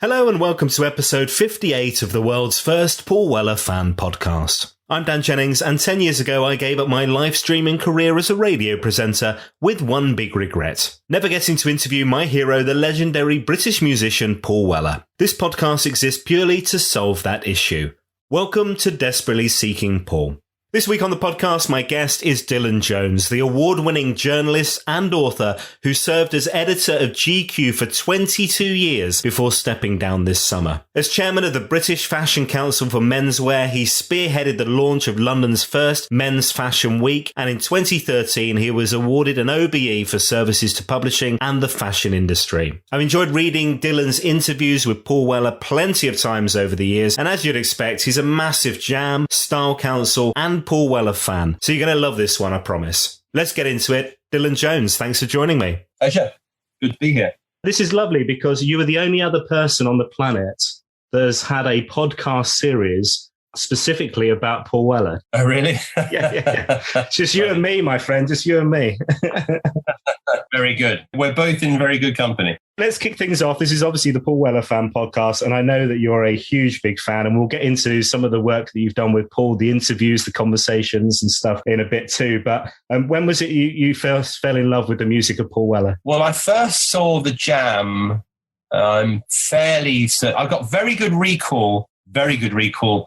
Hello and welcome to episode 58 of the world's first Paul Weller fan podcast. I'm Dan Jennings, and 10 years ago I gave up my live streaming career as a radio presenter with one big regret: never getting to interview my hero, the legendary British musician Paul Weller. This podcast exists purely to solve that issue. Welcome to Desperately Seeking Paul. This week on the podcast, my guest is Dylan Jones, the award-winning journalist and author who served as editor of GQ for 22 years before stepping down this summer. As chairman of the British Fashion Council for Menswear, he spearheaded the launch of London's first men's fashion week, and in 2013 he was awarded an OBE for services to publishing and the fashion industry. I've enjoyed reading Dylan's interviews with Paul Weller plenty of times over the years, and as you'd expect, he's a massive Jam, Style Council and Paul Weller fan. So you're going to love this one, I promise. Let's get into it. Dylan Jones, thanks for joining me. Pleasure. Good to be here. This is lovely because you are the only other person on the planet that has had a podcast series specifically about Paul Weller. Oh, really? Yeah. It's just you and me, my friend. Just you and me. Very good. We're both in very good company. Let's kick things off. This is obviously the Paul Weller fan podcast, and I know that you're a huge, big fan, and we'll get into some of the work that you've done with Paul, the interviews, the conversations and stuff in a bit too. But when was it you first fell in love with the music of Paul Weller? Well, I first saw the Jam. I've got very good recall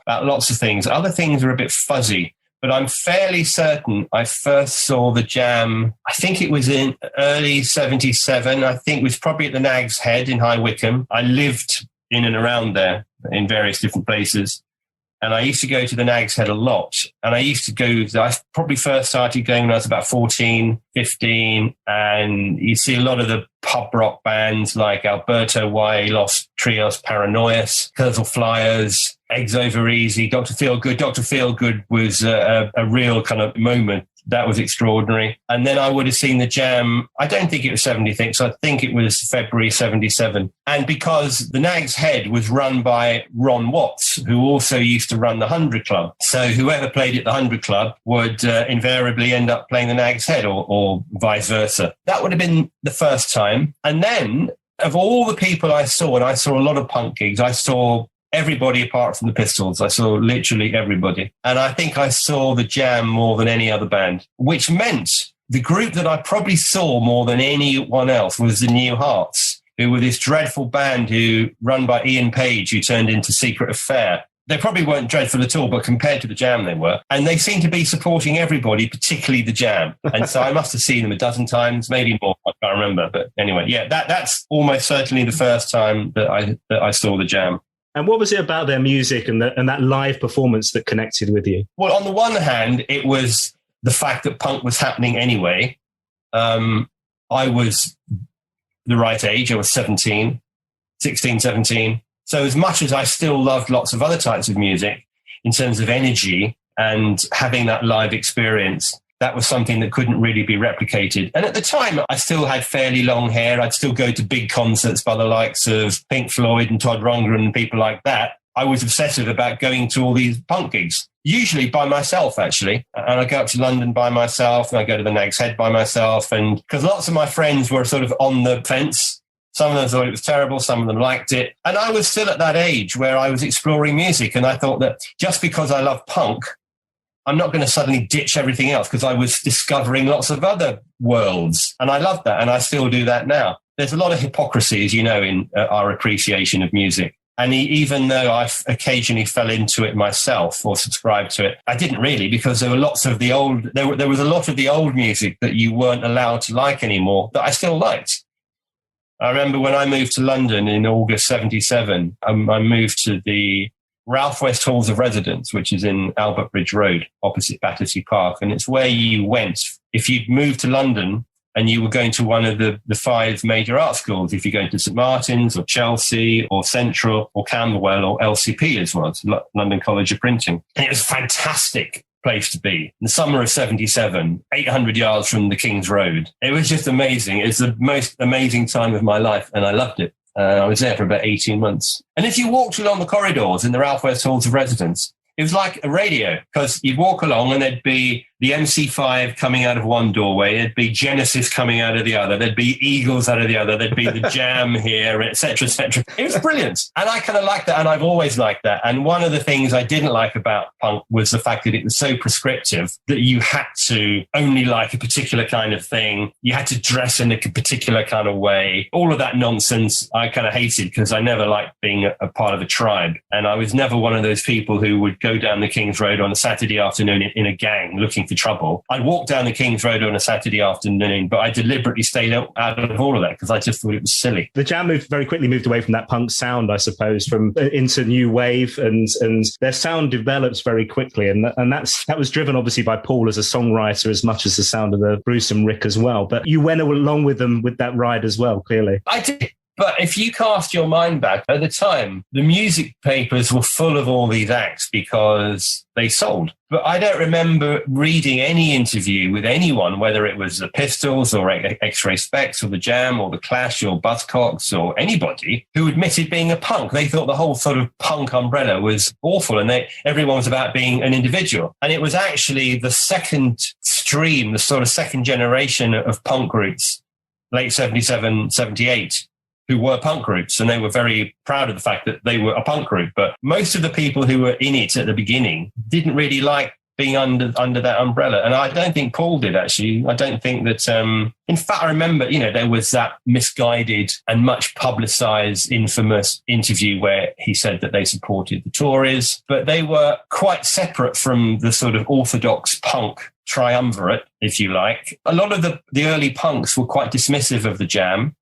about lots of things. Other things are a bit fuzzy. But I'm fairly certain I first saw the Jam, I think it was in early 77. I think it was probably at the Nag's Head in High Wycombe. I lived in and around there in various different places. And I used to go to the Nag's Head a lot. And I probably first started going when I was about 14, 15. And you see a lot of the pub rock bands like Alberto Wailos, Trios Paranoias, Kurzel Flyers, Eggs Over Easy, Dr. Feelgood. Dr. Feelgood was a real kind of moment. That was extraordinary. And then I would have seen the Jam, I don't think it was 76, so I think it was February 77. And because the Nag's Head was run by Ron Watts, who also used to run the 100 Club. So whoever played at the 100 Club would invariably end up playing the Nag's Head or vice versa. That would have been the first time. And then of all the people I saw, and I saw a lot of punk gigs, I saw everybody apart from the Pistols. I saw literally everybody. And I think I saw the Jam more than any other band, which meant the group that I probably saw more than anyone else was the New Hearts, who were this dreadful band run by Ian Page, who turned into Secret Affair. They probably weren't dreadful at all, but compared to the Jam, they were. And they seemed to be supporting everybody, particularly the Jam. And so I must have seen them a dozen times, maybe more. I can't remember. But anyway, yeah, that's almost certainly the first time that I saw the Jam. And what was it about their music and that live performance that connected with you? Well, on the one hand, it was the fact that punk was happening anyway. I was the right age. I was 16, 17. So as much as I still loved lots of other types of music in terms of energy and having that live experience, that was something that couldn't really be replicated. And at the time, I still had fairly long hair. I'd still go to big concerts by the likes of Pink Floyd and Todd Rundgren and people like that. I was obsessive about going to all these punk gigs, usually by myself, actually. And I go up to London by myself, and I go to the Nag's Head by myself. And because lots of my friends were sort of on the fence. Some of them thought it was terrible. Some of them liked it. And I was still at that age where I was exploring music. And I thought that just because I love punk, I'm not going to suddenly ditch everything else, because I was discovering lots of other worlds. And I love that. And I still do that now. There's a lot of hypocrisy, as you know, in our appreciation of music. And even though I occasionally fell into it myself or subscribed to it, I didn't really, because there were lots of the old, there was a lot of the old music that you weren't allowed to like anymore that I still liked. I remember when I moved to London in August 77, I moved to the Ralph West Halls of Residence, which is in Albert Bridge Road, opposite Battersea Park. And it's where you went if you'd moved to London and you were going to one of the five major art schools. If you're going to St Martin's or Chelsea or Central or Camberwell or LCP as well, London College of Printing. And it was a fantastic place to be. In the summer of 77, 800 yards from the King's Road. It was just amazing. It's the most amazing time of my life, and I loved it. I was there for about 18 months. And if you walked along the corridors in the Ralph West Halls of Residence, it was like a radio, because you'd walk along and there'd be the MC5 coming out of one doorway, there'd be Genesis coming out of the other, there'd be Eagles out of the other, there'd be the Jam here, etc., etc. It was brilliant. And I kind of liked that, and I've always liked that. And one of the things I didn't like about punk was the fact that it was so prescriptive that you had to only like a particular kind of thing. You had to dress in a particular kind of way. All of that nonsense I kind of hated, because I never liked being a part of a tribe. And I was never one of those people who would go down the King's Road on a Saturday afternoon in a gang looking for trouble. I'd walk down the King's Road on a Saturday afternoon, but I deliberately stayed out of all of that because I just thought it was silly. The Jam very quickly moved away from that punk sound, I suppose, from into new wave, and their sound develops very quickly, and that was driven obviously by Paul as a songwriter as much as the sound of the Bruce and Rick as well. But you went along with them with that ride as well, clearly. I did. But if you cast your mind back, at the time, the music papers were full of all these acts because they sold. But I don't remember reading any interview with anyone, whether it was the Pistols or X-Ray Specs or the Jam or the Clash or Buzzcocks or anybody who admitted being a punk. They thought the whole sort of punk umbrella was awful, and everyone was about being an individual. And it was actually the second stream, the sort of second generation of punk groups, late 77, 78, who were punk groups, and they were very proud of the fact that they were a punk group. But most of the people who were in it at the beginning didn't really like being under that umbrella. And I don't think Paul did, actually. I don't think that... in fact, I remember, there was that misguided and much publicized infamous interview where he said that they supported the Tories, but they were quite separate from the sort of orthodox punk triumvirate, if you like. A lot of the early punks were quite dismissive of the Jam.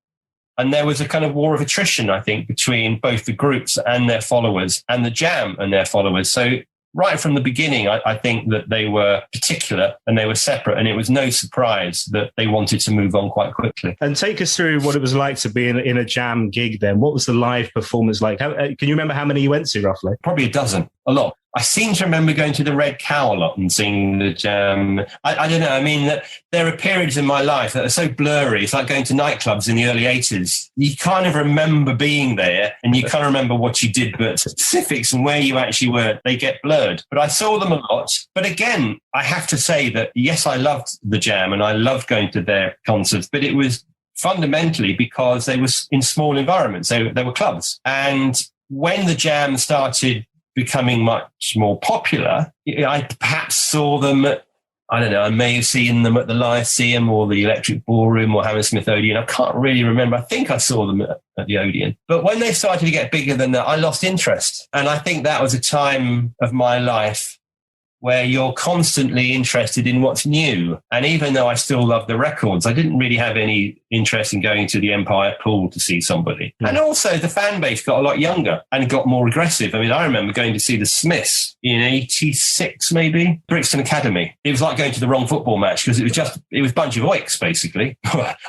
And there was a kind of war of attrition, I think, between both the groups and their followers and the Jam and their followers. So right from the beginning, I think that they were particular and they were separate, and it was no surprise that they wanted to move on quite quickly. And take us through what it was like to be in a Jam gig then. What was the live performance like? Can you remember how many you went to, roughly? Probably a dozen, a lot. I seem to remember going to the Red Cow a lot and seeing the Jam. I don't know. I mean, there are periods in my life that are so blurry. It's like going to nightclubs in the early 80s. You kind of remember being there and you kind of remember what you did, but specifics and where you actually were, they get blurred. But I saw them a lot. But again, I have to say that, yes, I loved the Jam and I loved going to their concerts, but it was fundamentally because they were in small environments. They were clubs. And when the Jam started becoming much more popular, I perhaps saw them at, I don't know, I may have seen them at the Lyceum or the Electric Ballroom or Hammersmith Odeon. I can't really remember. I think I saw them at the Odeon. But when they started to get bigger than that, I lost interest. And I think that was a time of my life where you're constantly interested in what's new. And even though I still love the records, I didn't really have any interest in going to the Empire Pool to see somebody. Mm. And also the fan base got a lot younger and got more aggressive. I mean, I remember going to see the Smiths in 86, maybe, Brixton Academy. It was like going to the wrong football match because it was a bunch of oiks, basically.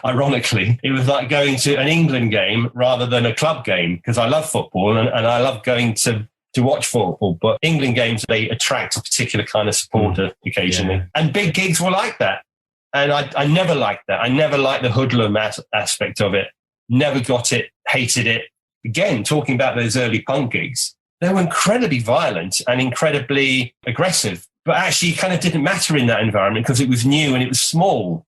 Ironically, it was like going to an England game rather than a club game because I love football and I love going to watch football, but England games, they attract a particular kind of supporter occasionally. Yeah. And big gigs were like that. And I never liked that. I never liked the hoodlum aspect of it. Never got it, hated it. Again, talking about those early punk gigs, they were incredibly violent and incredibly aggressive, but actually kind of didn't matter in that environment because it was new and it was small.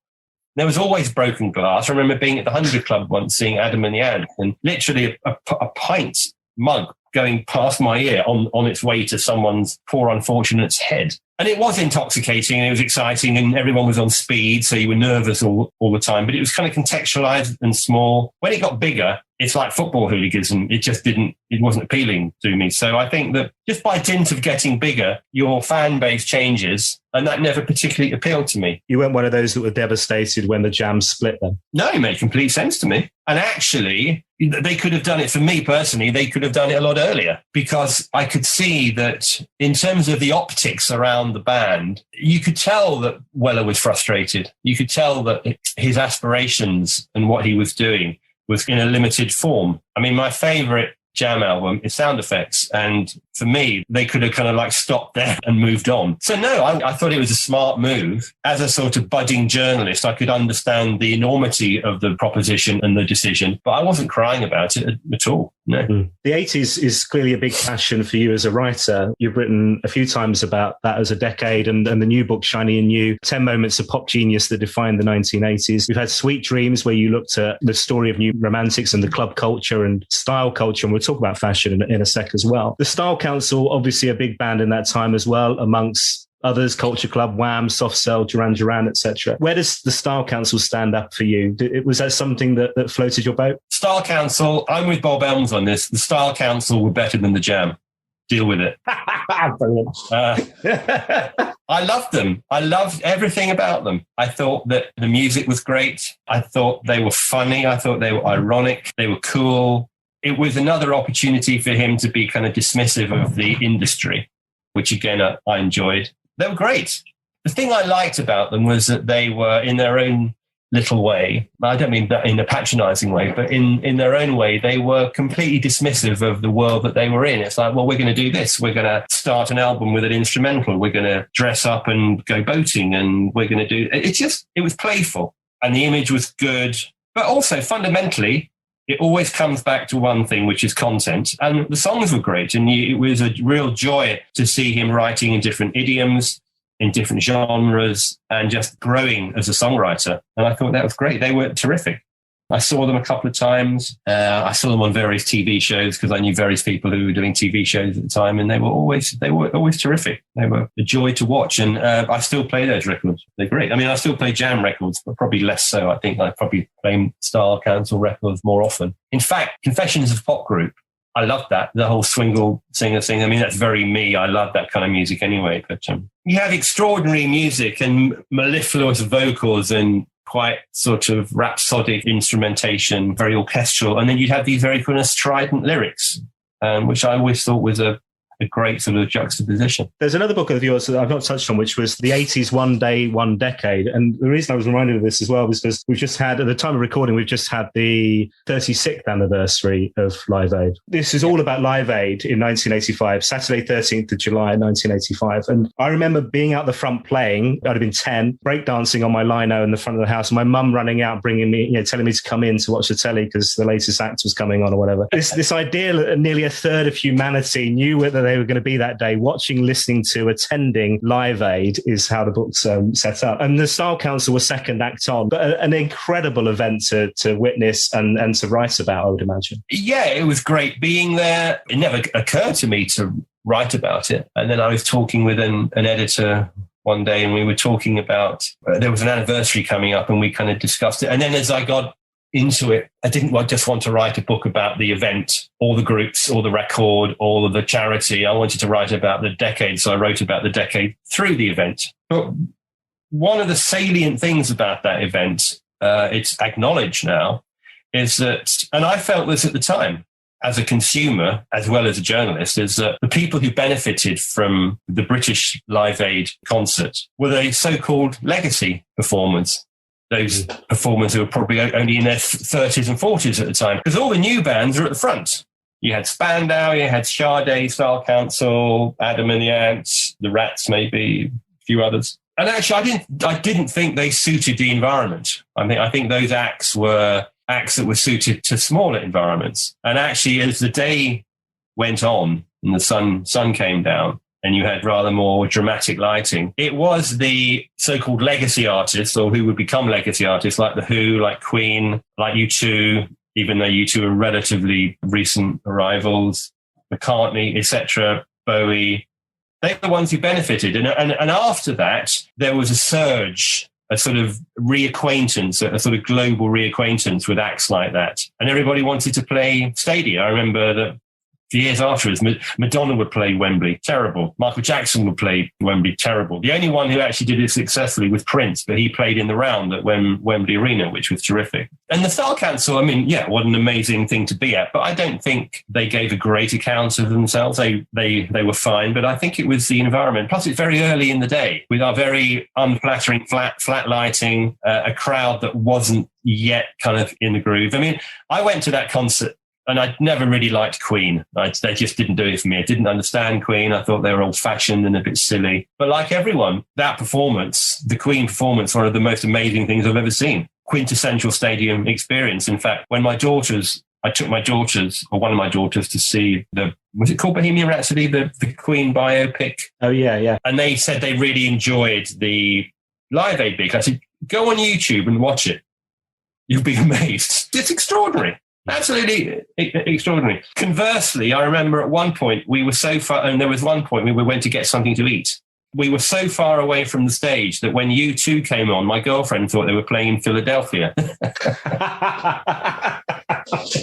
There was always broken glass. I remember being at the 100 Club once, seeing Adam and the Ants, and literally a pint mug going past my ear on its way to someone's poor unfortunate's head. And it was intoxicating and it was exciting and everyone was on speed, so you were nervous all the time. But it was kind of contextualized and small. When it got bigger, it's like football hooliganism. It wasn't appealing to me. So I think that just by dint of getting bigger, your fan base changes, and that never particularly appealed to me. You weren't one of those that were devastated when the Jam split then? No, it made complete sense to me. And actually, they could have done it for me personally. They could have done it a lot earlier because I could see that in terms of the optics around the band, you could tell that Weller was frustrated. You could tell that his aspirations and what he was doing was in a limited form. I mean, my favorite Jam album is sound effects. And for me, they could have kind of like stopped there and moved on. So no, I thought it was a smart move. As a sort of budding journalist, I could understand the enormity of the proposition and the decision, but I wasn't crying about it at all. No. The 80s is clearly a big passion for you as a writer. You've written a few times about that as a decade, and the new book, Shiny and New, 10 moments of pop genius that defined the 1980s. We've had Sweet Dreams, where you looked at the story of new romantics and the club culture and style culture, and we'll talk about fashion in a sec as well. The Style Council, obviously a big band in that time as well, amongst others, Culture Club, Wham, Soft Cell, Duran Duran, etc. Where does the Style Council stand up for you? Was that something that floated your boat? Style Council, I'm with Bob Elms on this. The Style Council were better than the Jam. Deal with it. Brilliant. I loved them. I loved everything about them. I thought that the music was great. I thought they were funny. I thought they were ironic. They were cool. It was another opportunity for him to be kind of dismissive of the industry, which again, I enjoyed. They were great. The thing I liked about them was that they were, in their own little way, I don't mean that in a patronizing way, but in their own way, they were completely dismissive of the world that they were in. It's like, well, we're going to do this. We're going to start an album with an instrumental. We're going to dress up and go boating, and we're going to do... It was playful, and the image was good. But also, fundamentally, it always comes back to one thing, which is content. And the songs were great. And it was a real joy to see him writing in different idioms, in different genres, and just growing as a songwriter. And I thought that was great. They were terrific. I saw them a couple of times. I saw them on various TV shows because I knew various people who were doing TV shows at the time, and they were always terrific. They were a joy to watch, and I still play those records. They're great. I mean, I still play Jam records, but probably less so. I think I probably play Style Council records more often. In fact, Confessions of a Pop Group, I love that. The whole swingle singer thing. I mean, that's very me. I love that kind of music anyway. But you have extraordinary music and mellifluous vocals and quite sort of rhapsodic instrumentation, very orchestral. And then you'd have these very kind of strident lyrics, which I always thought was a great sort of juxtaposition. There's another book of yours that I've not touched on, which was the 80s, One Day, One Decade. And the reason I was reminded of this as well was because we've just had, at the time of recording, we've just had the 36th anniversary of Live Aid. This is all about Live Aid in 1985, Saturday, 13th of July, 1985. And I remember being out the front playing, I'd have been 10, breakdancing on my lino in the front of the house, and my mum running out, bringing me, telling me to come in to watch the telly because the latest act was coming on or whatever. This idea that nearly a third of humanity knew that they were going to be that day, watching, listening to, attending Live Aid is how the book's set up. And the Style Council was second act on, but an incredible event to witness and to write about, I would imagine. Yeah, it was great being there. It never occurred to me to write about it. And then I was talking with an editor one day, and we were talking about, there was an anniversary coming up, and we kind of discussed it. And then as I got into it, I didn't just want to write a book about the event or the groups or the record or the charity. I wanted to write about the decade, so I wrote about the decade through the event. But one of the salient things about that event, it's acknowledged now, is that, and I felt this at the time as a consumer as well as a journalist, is that the people who benefited from the British Live Aid concert were the so-called legacy performers. Those performers who were probably only in their 30s and 40s at the time, because all the new bands are at the front. You had Spandau, you had Sade, Style Council, Adam and the Ants, the Rats, maybe a few others. And actually, I didn't think they suited the environment. I think those acts were acts that were suited to smaller environments. And actually, as the day went on and the sun came down, and you had rather more dramatic lighting, it was the so-called legacy artists, or who would become legacy artists, like The Who, like Queen, like U2, even though U2 are relatively recent arrivals, McCartney, etc., Bowie. They were the ones who benefited. And after that, there was a surge, a sort of reacquaintance, a sort of global reacquaintance with acts like that. And everybody wanted to play Stadia. I remember that for years afterwards, Madonna would play Wembley, terrible. Michael Jackson would play Wembley, terrible. The only one who actually did it successfully was Prince, but he played in the round at Wembley Arena, which was terrific. And the Style Council, I mean, yeah, what an amazing thing to be at. But I don't think they gave a great account of themselves. They were fine, but I think it was the environment. Plus, it's very early in the day with our very unflattering flat lighting, a crowd that wasn't yet kind of in the groove. I mean, I went to that concert And I never really liked Queen. They just didn't do it for me. I didn't understand Queen. I thought they were old-fashioned and a bit silly. But like everyone, that performance, the Queen performance, one of the most amazing things I've ever seen. Quintessential stadium experience. In fact, when I took my daughters, or one of my daughters, to see was it called Bohemian Rhapsody, the Queen biopic? Oh, yeah. And they said they really enjoyed the Live Aid gig. I said, go on YouTube and watch it. You'll be amazed. It's extraordinary. Absolutely extraordinary. Conversely, I remember at one point we were so far, and there was one point we went to get something to eat. We were so far away from the stage that when U2 came on, my girlfriend thought they were playing in Philadelphia.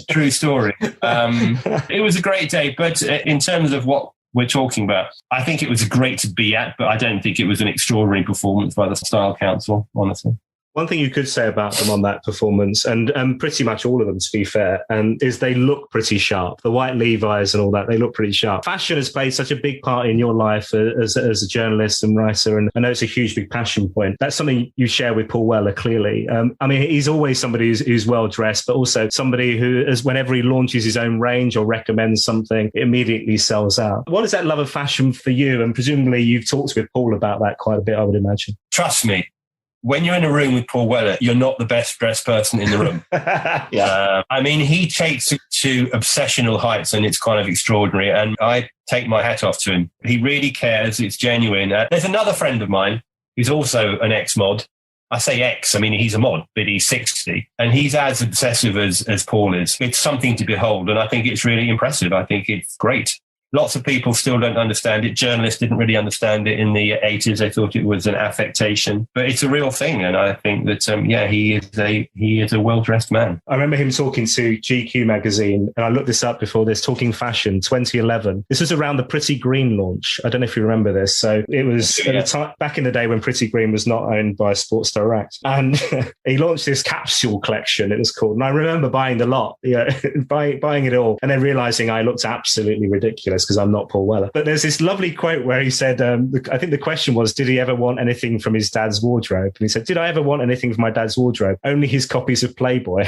True story. It was a great day, but in terms of what we're talking about, I think it was great to be at, but I don't think it was an extraordinary performance by the Style Council, honestly. One thing you could say about them on that performance, and pretty much all of them, to be fair, is they look pretty sharp. The white Levi's and all that, they look pretty sharp. Fashion has played such a big part in your life as a journalist and writer, and I know it's a huge, big passion point. That's something you share with Paul Weller, clearly. I mean, he's always somebody who's well-dressed, but also somebody who, whenever he launches his own range or recommends something, it immediately sells out. What is that love of fashion for you? And presumably you've talked with Paul about that quite a bit, I would imagine. Trust me. When you're in a room with Paul Weller, you're not the best dressed person in the room. Yeah. I mean, he takes it to obsessional heights, and it's kind of extraordinary. And I take my hat off to him. He really cares. It's genuine. There's another friend of mine who's also an ex-mod. I say ex, I mean, he's a mod, but he's 60. And he's as obsessive as Paul is. It's something to behold. And I think it's really impressive. I think it's great. Lots of people still don't understand it. Journalists didn't really understand it in the 80s. They thought it was an affectation, but it's a real thing. And I think that, he is a well-dressed man. I remember him talking to GQ magazine, and I looked this up before this, Talking Fashion 2011. This was around the Pretty Green launch. I don't know if you remember this. So it was at the time, back in the day when Pretty Green was not owned by Sports Direct. And he launched this capsule collection, it was called. And I remember buying the lot, buying it all, and then realizing I looked absolutely ridiculous because I'm not Paul Weller. But there's this lovely quote where he said, I think the question was, did he ever want anything from his dad's wardrobe? And he said, did I ever want anything from my dad's wardrobe? Only his copies of Playboy.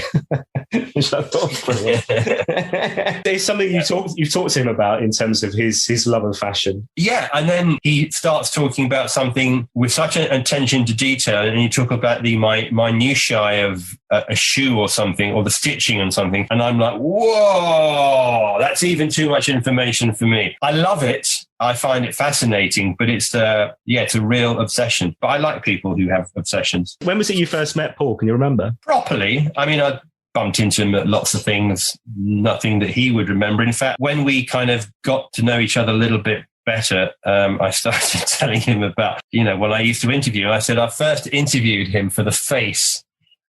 Which I thought was brilliant. There's something you've talked to him about in terms of his love of fashion. Yeah, and then he starts talking about something with such an attention to detail, and he talk about the minutiae of a shoe or something, or the stitching on something, and I'm like, whoa, that's even too much information for me. I love it. I find it fascinating, but it's a real obsession. But I like people who have obsessions. When was it you first met Paul? Can you remember? Properly. I mean, I bumped into him at lots of things, nothing that he would remember. In fact, when we kind of got to know each other a little bit better, I started telling him about, when I used to interview, I said I first interviewed him for The Face,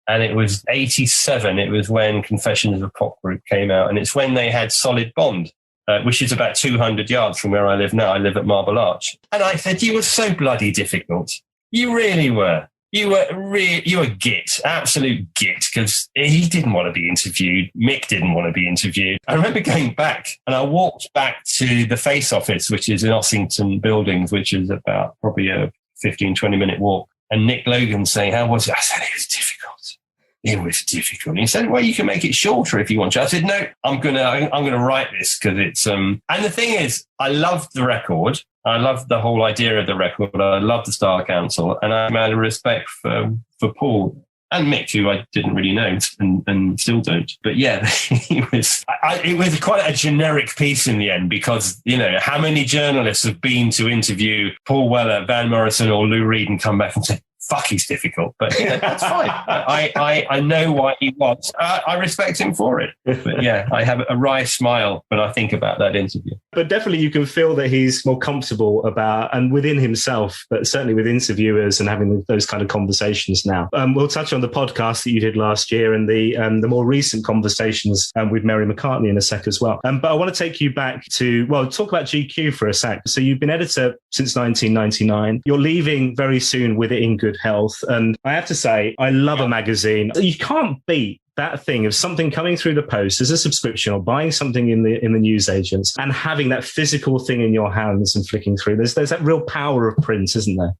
and it was 87. It was when Confessions of a Pop Group came out, and it's when they had Solid Bond, which is about 200 yards from where I live now. I live at Marble Arch. And I said, you were so bloody difficult. You really were. You were git, absolute git, because he didn't want to be interviewed. Mick didn't want to be interviewed. I remember going back, and I walked back to the Face office, which is in Ossington Buildings, which is about probably a 15, 20-minute walk. And Nick Logan saying, how was it? I said, it was difficult. It was difficult. And he said, well, you can make it shorter if you want to. I said, no, I'm gonna write this because it's and the thing is, I loved the record. I loved the whole idea of the record. I loved the Style Council, and I had a respect for Paul and Mick, who I didn't really know and still don't. But yeah, it was quite a generic piece in the end, because, how many journalists have been to interview Paul Weller, Van Morrison or Lou Reed and come back and say, fuck, he's difficult. But that's fine. I know why he was. I respect him for it. But yeah, I have a wry smile when I think about that interview. But definitely you can feel that he's more comfortable about, and within himself, but certainly with interviewers and having those kind of conversations now. We'll touch on the podcast that you did last year and the more recent conversations with Mary McCartney in a sec as well. But I want to take you back to, talk about GQ for a sec. So you've been editor since 1999. You're leaving very soon with it in good health. And I have to say, I love a magazine. You can't beat that thing of something coming through the post as a subscription or buying something in the newsagents and having that physical thing in your hands and flicking through. There's that real power of print, isn't there?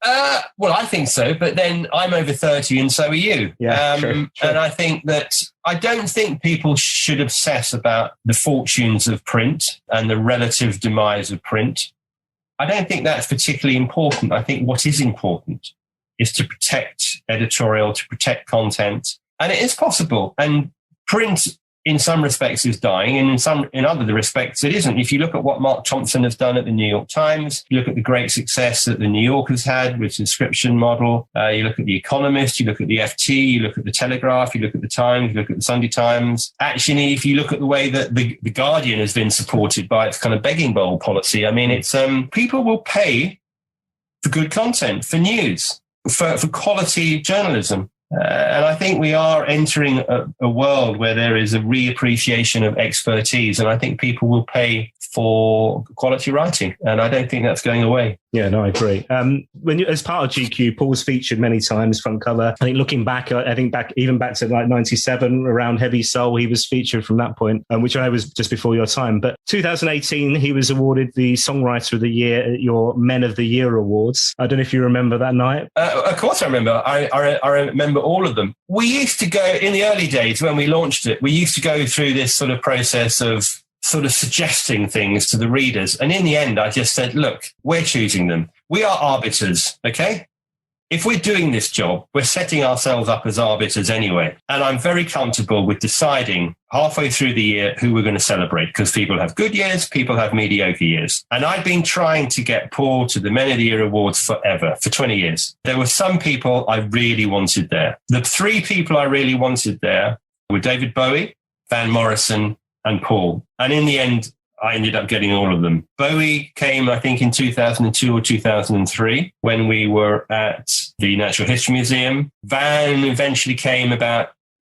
Well, I think so. But then I'm over 30 and so are you. Yeah, true. And I think that I don't think people should obsess about the fortunes of print and the relative demise of print. I don't think that's particularly important. I think what is important is to protect editorial, to protect content. And it is possible. And print, in some respects, is dying, and in other respects, it isn't. If you look at what Mark Thompson has done at the New York Times, you look at the great success that the New Yorker's had with subscription model, you look at The Economist, you look at the FT, you look at the Telegraph, you look at the Times, you look at the Sunday Times. Actually, if you look at the way that the Guardian has been supported by its kind of begging bowl policy, I mean, it's people will pay for good content, for news, for quality journalism. And I think we are entering a world where there is a reappreciation of expertise, and I think people will pay for quality writing, and I don't think that's going away. Yeah, no, I agree. As part of GQ, Paul's featured many times front cover. I think looking back, even back to like 97 around Heavy Soul, he was featured from that point, which I know was just before your time. But 2018, he was awarded the Songwriter of the Year at your Men of the Year Awards. I don't know if you remember that night. Of course I remember. I remember all of them. We used to go, in the early days when we launched it, we used to go through this sort of process of sort of suggesting things to the readers. And in the end, I just said, look, we're choosing them. We are arbiters, okay? If we're doing this job, we're setting ourselves up as arbiters anyway. And I'm very comfortable with deciding halfway through the year who we're going to celebrate, because people have good years, people have mediocre years. And I've been trying to get Paul to the Men of the Year Awards forever, for 20 years. There were some people I really wanted there. The three people I really wanted there were David Bowie, Van Morrison, and Paul. And in the end, I ended up getting all of them. Bowie came, I think, in 2002 or 2003 when we were at the Natural History Museum. Van eventually came about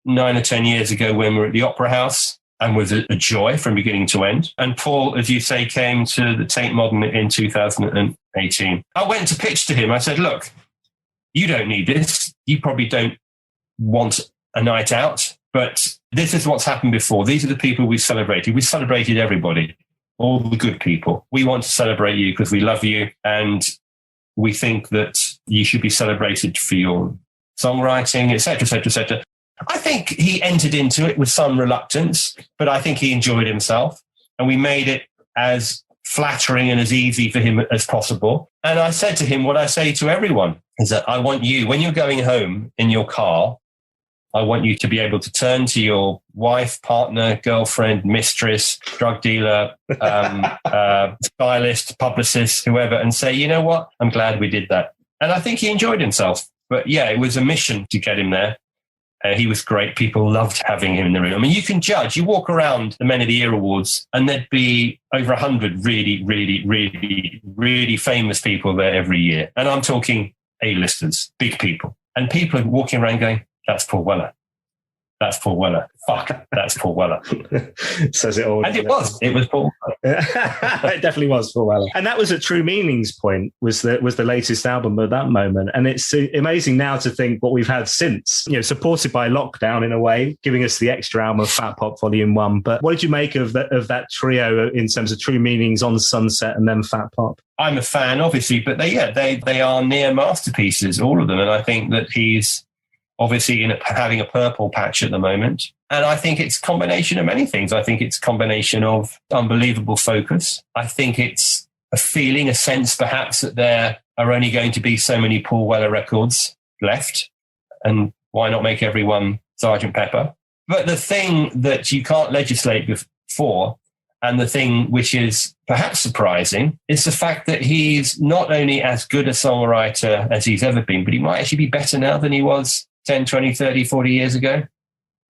9 or 10 years ago when we were at the Opera House, and was a joy from beginning to end. And Paul, as you say, came to the Tate Modern in 2018. I went to pitch to him. I said, look, you don't need this. You probably don't want a night out, but this is what's happened before. These are the people we celebrated. We celebrated everybody, all the good people. We want to celebrate you because we love you, and we think that you should be celebrated for your songwriting, etc., etc., etc. I think he entered into it with some reluctance, but I think he enjoyed himself, and we made it as flattering and as easy for him as possible. And I said to him, what I say to everyone is that I want you, when you're going home in your car, I want you to be able to turn to your wife, partner, girlfriend, mistress, drug dealer, stylist, publicist, whoever, and say, you know what? I'm glad we did that. And I think he enjoyed himself. But yeah, it was a mission to get him there. He was great. People loved having him in the room. I mean, you can judge. You walk around the Men of the Year Awards and there'd be over 100 really, really, really, really famous people there every year. And I'm talking A-listers, big people. And people are walking around going, that's Paul Weller. That's Paul Weller. Fuck, that's Paul Weller. Says it all. And it was Paul Weller. It definitely was Paul Weller. And that was at True Meanings point, was the latest album at that moment. And it's amazing now to think what we've had since, supported by lockdown in a way, giving us the extra album of Fat Pop Volume 1. But what did you make of that trio in terms of True Meanings, On Sunset, and then Fat Pop? I'm a fan, obviously, but they are near masterpieces, all of them. And I think that he's obviously having a purple patch at the moment. And I think it's a combination of many things. I think it's a combination of unbelievable focus. I think it's a feeling, a sense perhaps that there are only going to be so many Paul Weller records left. And why not make everyone Sgt. Pepper? But the thing that you can't legislate for, and the thing which is perhaps surprising, is the fact that he's not only as good a songwriter as he's ever been, but he might actually be better now than he was 10, 20, 30, 40 years ago.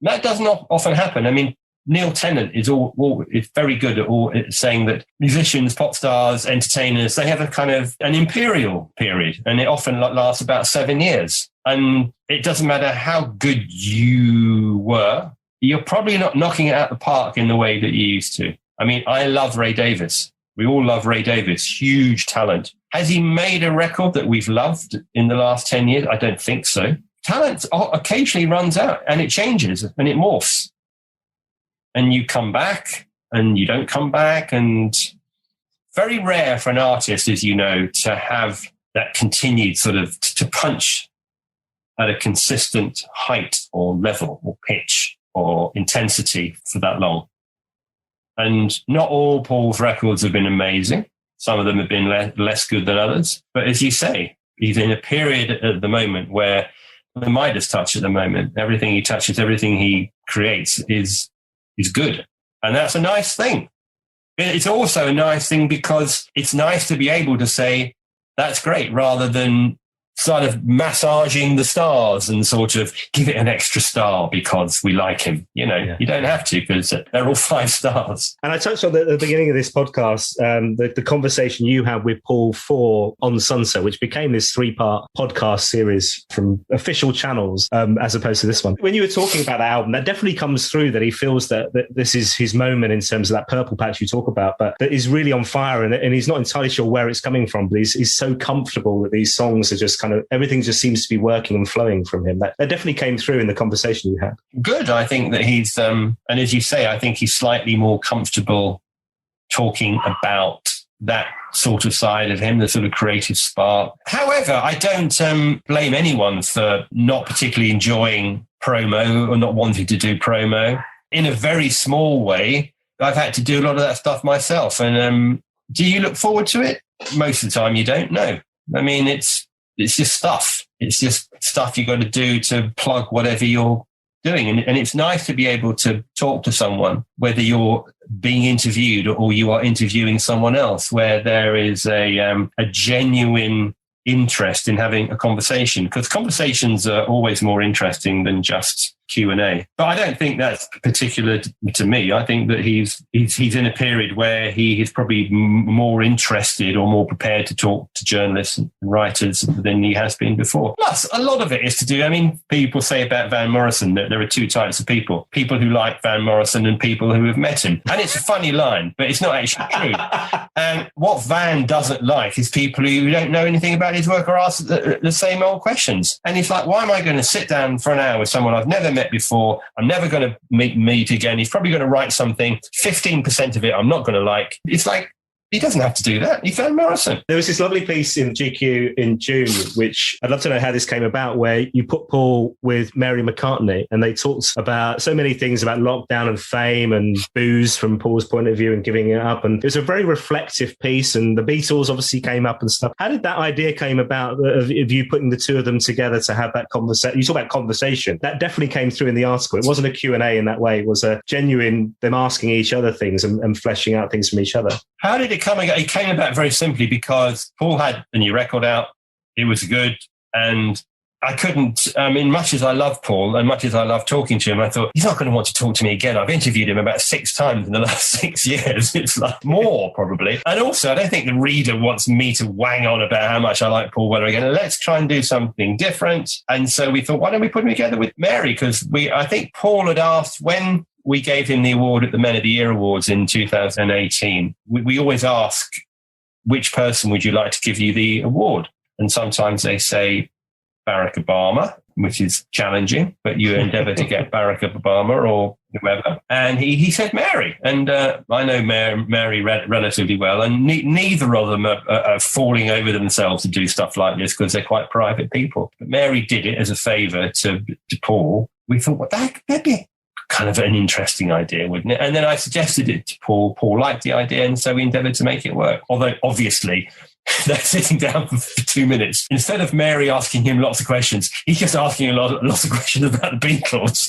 That does not often happen. I mean, Neil Tennant is very good at saying that musicians, pop stars, entertainers, they have a kind of an imperial period, and it often lasts about 7 years. And it doesn't matter how good you were, you're probably not knocking it out of the park in the way that you used to. I mean, I love Ray Davies. We all love Ray Davies, huge talent. Has he made a record that we've loved in the last 10 years? I don't think so. talent occasionally runs out and it changes and it morphs. And you come back and you don't come back. And very rare for an artist, as you know, to have that continued sort of to punch at a consistent height or level or pitch or intensity for that long. And not all Paul's records have been amazing. Some of them have been less good than others. But as you say, he's in a period at the moment where the Midas touch at the moment, everything he touches, everything he creates is good. And that's a nice thing. It's also a nice thing because it's nice to be able to say, that's great, rather than sort of massaging the stars and sort of give it an extra star because we like him. You know, You don't have to because they're all 5 stars. And I touched on at the beginning of this podcast, the conversation you had with Paul for On Sunset, which became this 3-part podcast series from official channels, as opposed to this one. When you were talking about the album, that definitely comes through that he feels that this is his moment in terms of that purple patch you talk about, but that he's really on fire and he's not entirely sure where it's coming from, but he's so comfortable that these songs are just kind of, everything just seems to be working and flowing from him. That definitely came through in the conversation you had. Good. I think that he's, and as you say, I think he's slightly more comfortable talking about that sort of side of him, the sort of creative spark. However, I don't blame anyone for not particularly enjoying promo or not wanting to do promo. In a very small way, I've had to do a lot of that stuff myself. And do you look forward to it? Most of the time you don't know. I mean, it's just stuff. It's just stuff you got to do to plug whatever you're doing. And it's nice to be able to talk to someone, whether you're being interviewed or you are interviewing someone else, where there is a genuine interest in having a conversation, because conversations are always more interesting than just Q&A. But I don't think that's particular to me. I think that he's in a period where he is probably more interested or more prepared to talk to journalists and writers than he has been before. Plus, a lot of it is to do, I mean, people say about Van Morrison that there are 2 types of people who like Van Morrison and people who have met him. And it's a funny line, but it's not actually true. And what Van doesn't like is people who don't know anything about his work or ask the same old questions. And he's like, why am I going to sit down for an hour with someone I've never met before? I'm never going to meet again. He's probably going to write something. 15% of it I'm not going to like. It's like, he doesn't have to do that. He's Van Morrison. There was this lovely piece in GQ in June, which I'd love to know how this came about, where you put Paul with Mary McCartney and they talked about so many things about lockdown and fame and booze from Paul's point of view and giving it up. And it was a very reflective piece, and the Beatles obviously came up and stuff. How did that idea came about of you putting the 2 of them together to have that conversation? You talk about conversation. That definitely came through in the article. It wasn't a Q&A in that way. It was a genuine them asking each other things and fleshing out things from each other. How did it it came about very simply because Paul had a new record out. It was good. And I couldn't, much as I love Paul and much as I love talking to him, I thought, he's not going to want to talk to me again. I've interviewed him about 6 times in the last 6 years. It's like more, probably. And also, I don't think the reader wants me to wang on about how much I like Paul Weller again. Let's try and do something different. And so we thought, why don't we put him together with Mary? Because I think Paul had asked when we gave him the award at the Men of the Year Awards in 2018. We always ask, which person would you like to give you the award? And sometimes they say Barack Obama, which is challenging, but you endeavor to get Barack Obama or whoever. And he said Mary. And I know Mary relatively well. And neither of them are falling over themselves to do stuff like this because they're quite private people. But Mary did it as a favor to Paul. We thought, well, that'd be kind of an interesting idea, wouldn't it? And then I suggested it to Paul. Paul liked the idea, and so we endeavoured to make it work. Although, obviously, they're sitting down for 2 minutes. Instead of Mary asking him lots of questions, he's just asking lots of questions about the Beatles,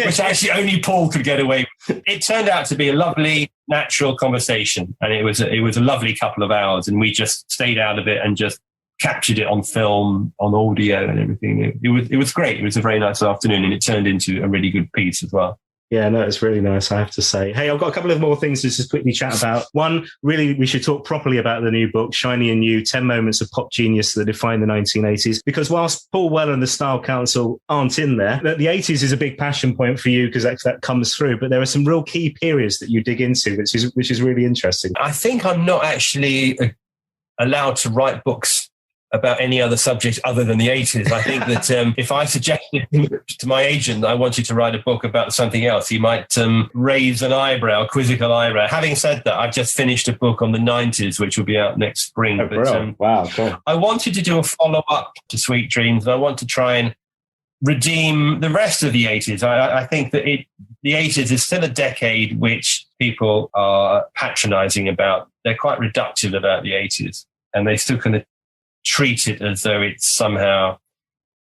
which actually only Paul could get away with. It turned out to be a lovely, natural conversation, and it was a lovely couple of hours, and we just stayed out of it and just captured it on film, on audio and everything. It was great. It was a very nice afternoon, and it turned into a really good piece as well. Yeah, no, it's really nice, I have to say. Hey, I've got a couple of more things to just quickly chat about. One, really, we should talk properly about the new book, Shiny and New, 10 Moments of Pop Genius that Define the 1980s. Because whilst Paul Weller and the Style Council aren't in there, the 80s is a big passion point for you because that comes through. But there are some real key periods that you dig into, which is really interesting. I think I'm not actually allowed to write books about any other subject other than the 80s. I think that if I suggested to my agent that I wanted to write a book about something else, he might raise an eyebrow, quizzical eyebrow. Having said that, I've just finished a book on the 90s, which will be out next spring. Oh, but, wow, cool. I wanted to do a follow-up to Sweet Dreams, and I want to try and redeem the rest of the 80s. I think that the 80s is still a decade which people are patronizing about. They're quite reductive about the 80s, and they still kind of treat it as though it's somehow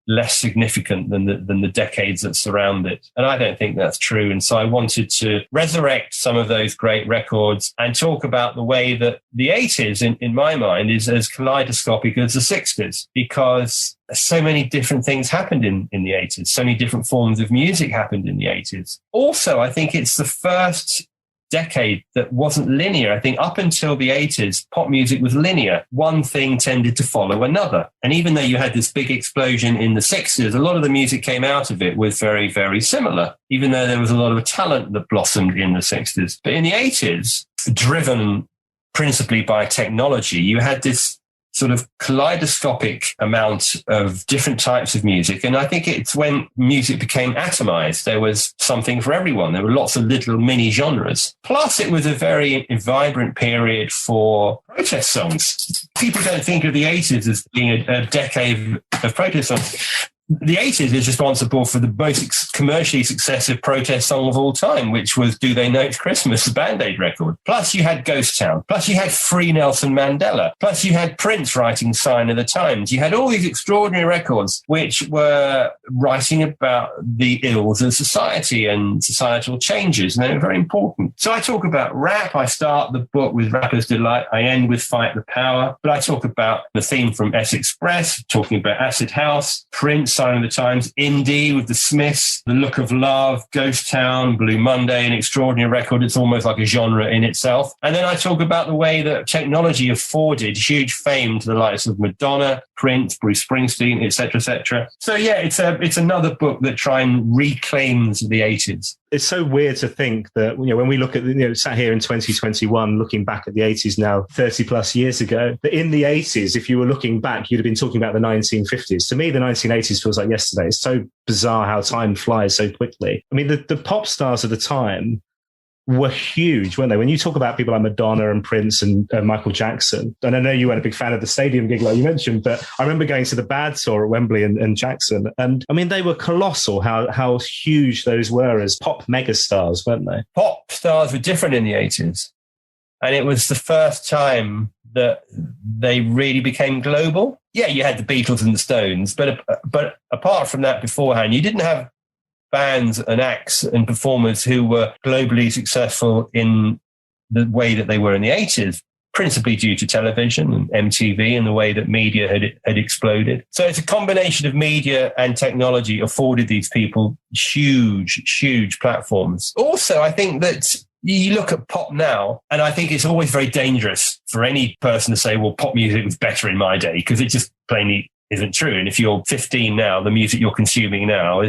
less significant than the decades that surround it. And I don't think that's true. And so I wanted to resurrect some of those great records and talk about the way that the 80s, in my mind, is as kaleidoscopic as the 60s, because so many different things happened in the 80s. So many different forms of music happened in the 80s. Also, I think it's the first decade that wasn't linear. I think up until the 80s, pop music was linear. One thing tended to follow another. And even though you had this big explosion in the 60s, a lot of the music came out of it was very, very similar, even though there was a lot of talent that blossomed in the 60s. But in the 80s, driven principally by technology, you had this sort of kaleidoscopic amount of different types of music. And I think it's when music became atomized. There was something for everyone. There were lots of little mini genres. Plus, it was a very vibrant period for protest songs. People don't think of the 80s as being a decade of protest songs. The 80s is responsible for the most commercially successful protest song of all time, which was Do They Know It's Christmas, the Band-Aid record. Plus you had Ghost Town. Plus you had Free Nelson Mandela. Plus you had Prince writing Sign of the Times. You had all these extraordinary records which were writing about the ills of society and societal changes, and they were very important. So I talk about rap. I start the book with Rapper's Delight. I end with Fight the Power. But I talk about the theme from S Express, talking about Acid House, Prince, Sign of the Times, Indie with the Smiths, The Look of Love, Ghost Town, Blue Monday, an extraordinary record. It's almost like a genre in itself. And then I talk about the way that technology afforded huge fame to the likes of Madonna, Prince, Bruce Springsteen, etc., etc. So yeah, it's another book that try and reclaims the 80s. It's so weird to think that, when we look at, sat here in 2021, looking back at the 80s now, 30 plus years ago, that in the 80s, if you were looking back, you'd have been talking about the 1950s. To me, the 1980s feels like yesterday. It's so bizarre how time flies so quickly. I mean, the pop stars of the time were huge, weren't they? When you talk about people like Madonna and Prince and Michael Jackson, and I know you weren't a big fan of the stadium gig like you mentioned, but I remember going to the Bad tour at Wembley and Jackson, and I mean, they were colossal, how huge those were as pop megastars, weren't they? Pop stars were different in the 80s, and it was the first time that they really became global. Yeah, you had the Beatles and the Stones, but apart from that beforehand, you didn't have bands and acts and performers who were globally successful in the way that they were in the 80s, principally due to television and MTV and the way that media had exploded. So it's a combination of media and technology afforded these people huge platforms. Also, I think that you look at pop now, and I think it's always very dangerous for any person to say, well, pop music was better in my day, because it just plainly isn't true. And if you're 15 now, the music you're consuming now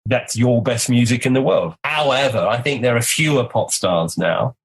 that's your best music in the world. However, I think there are fewer pop stars now.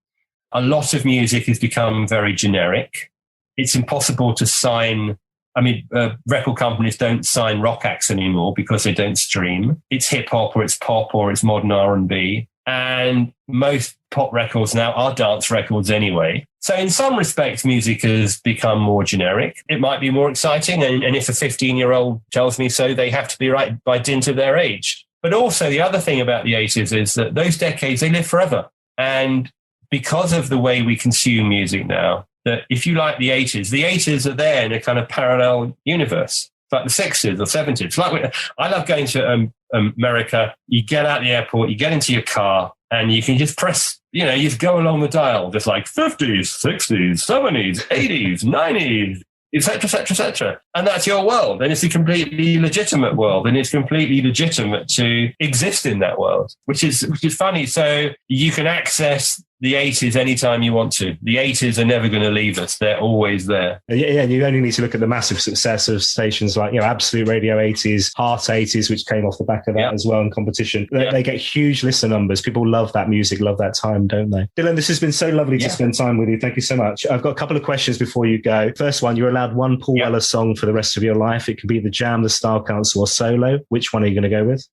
A lot of music has become very generic. It's impossible to sign. I mean, record companies don't sign rock acts anymore because they don't stream. It's hip hop, or it's pop, or it's modern R&B. And most pop records now are dance records anyway. So in some respects, music has become more generic. It might be more exciting. And if a 15-year-old tells me so, they have to be right by dint of their age. But also the other thing about the 80s is that those decades, they live forever. And because of the way we consume music now, that if you like the 80s are there in a kind of parallel universe. It's like the 60s or 70s. I love going to America. You get out the airport, you get into your car, and you can just press, you just go along the dial, just like 50s, 60s, 70s, 80s, 90s. etc. And that's your world. And it's a completely legitimate world. And it's completely legitimate to exist in that world, which is funny. So you can access the 80s anytime you want to. The 80s are never going to leave us. They're always there. Yeah, and you only need to look at the massive success of stations like, Absolute Radio 80s, Heart 80s, which came off the back of that as well in competition. They get huge listener numbers. People love that music, love that time, don't they? Dylan, this has been so lovely to spend time with you. Thank you so much. I've got a couple of questions before you go. First one, you're allowed one Paul Weller song for the rest of your life. It can be The Jam, The Style Council, or solo. Which one are you going to go with?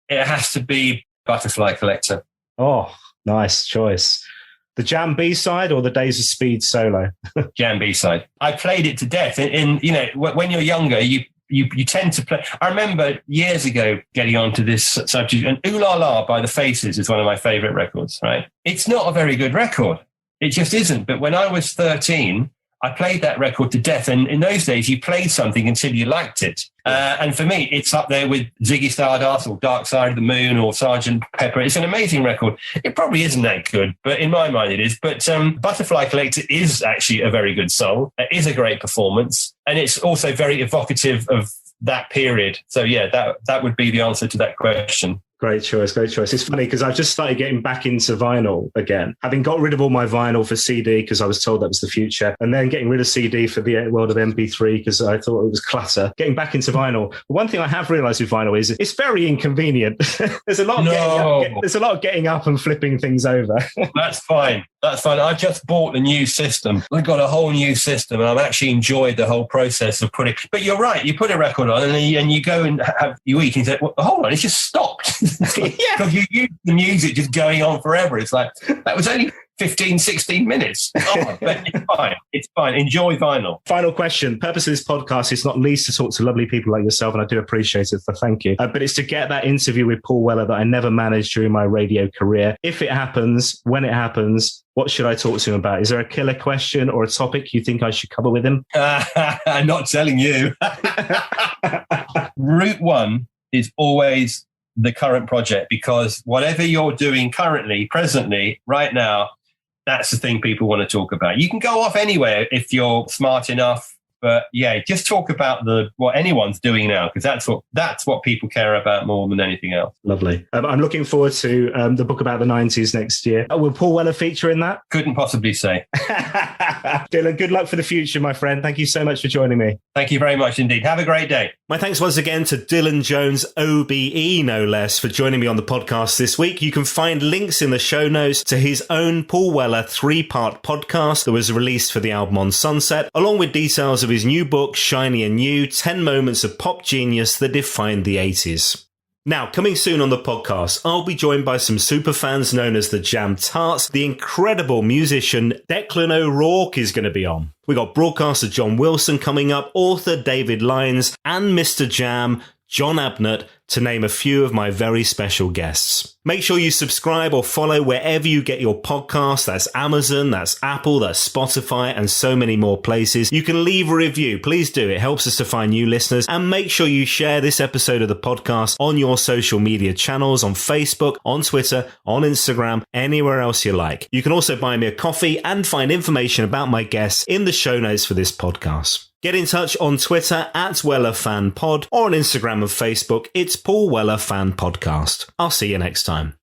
It has to be Butterfly Collector. Oh, nice choice. The Jam B-side or the Days of Speed solo? Jam B-side. I played it to death. In when you're younger, you tend to play. I remember years ago getting onto this subject, and Ooh La La by The Faces is one of my favorite records, right? It's not a very good record. It just isn't. But when I was 13, I played that record to death. And in those days, you played something until you liked it. And for me, it's up there with Ziggy Stardust or Dark Side of the Moon or Sgt. Pepper. It's an amazing record. It probably isn't that good, but in my mind it is. But Butterfly Collector is actually a very good song. It is a great performance. And it's also very evocative of that period. So yeah, that would be the answer to that question. Great choice, great choice. It's funny because I've just started getting back into vinyl again, having got rid of all my vinyl for CD because I was told that was the future, and then getting rid of CD for the world of MP3 because I thought it was clutter. Getting back into vinyl. But one thing I have realised with vinyl is it's very inconvenient. There's a lot of getting up and flipping things over. That's fine. That's fine. I just bought a new system. I got a whole new system, and I've actually enjoyed the whole process of putting. But you're right. You put a record on, and you go and you eat, and you say, well, "Hold on, it's just stopped." Because you use the music just going on forever. It's like, that was only 15, 16 minutes. Oh, but it's fine. It's fine. Enjoy vinyl. Final question. The purpose of this podcast is not least to talk to lovely people like yourself, and I do appreciate it, so thank you. But it's to get that interview with Paul Weller that I never managed during my radio career. If it happens, when it happens, what should I talk to him about? Is there a killer question or a topic you think I should cover with him? I'm not telling you. Route one is always the current project, because whatever you're doing currently, presently, right now, that's the thing people want to talk about. You can go off anywhere if you're smart enough. But yeah, just talk about what anyone's doing now, because that's what people care about more than anything else. Lovely. I'm looking forward to the book about the 90s next year. Will Paul Weller feature in that? Couldn't possibly say. Dylan, good luck for the future, my friend. Thank you so much for joining me. Thank you very much indeed. Have a great day. My thanks once again to Dylan Jones OBE, no less, for joining me on the podcast this week. You can find links in the show notes to his own Paul Weller 3-part podcast that was released for the album On Sunset, along with details of his new book, Shiny and New, 10 Moments of Pop Genius That Defined the 80s. Now, coming soon on the podcast, I'll be joined by some superfans known as the Jam Tarts. The incredible musician Declan O'Rourke is going to be on. We got broadcaster John Wilson coming up, author David Lyons, and Mr. Jam, John Abnett, to name a few of my very special guests. Make sure you subscribe or follow wherever you get your podcasts. That's Amazon, that's Apple, that's Spotify, and so many more places. You can leave a review. Please do. It helps us to find new listeners. And make sure you share this episode of the podcast on your social media channels, on Facebook, on Twitter, on Instagram, anywhere else you like. You can also buy me a coffee and find information about my guests in the show notes for this podcast. Get in touch on Twitter @WellerFanPod or on Instagram and Facebook. It's Paul Weller Fan Podcast. I'll see you next time.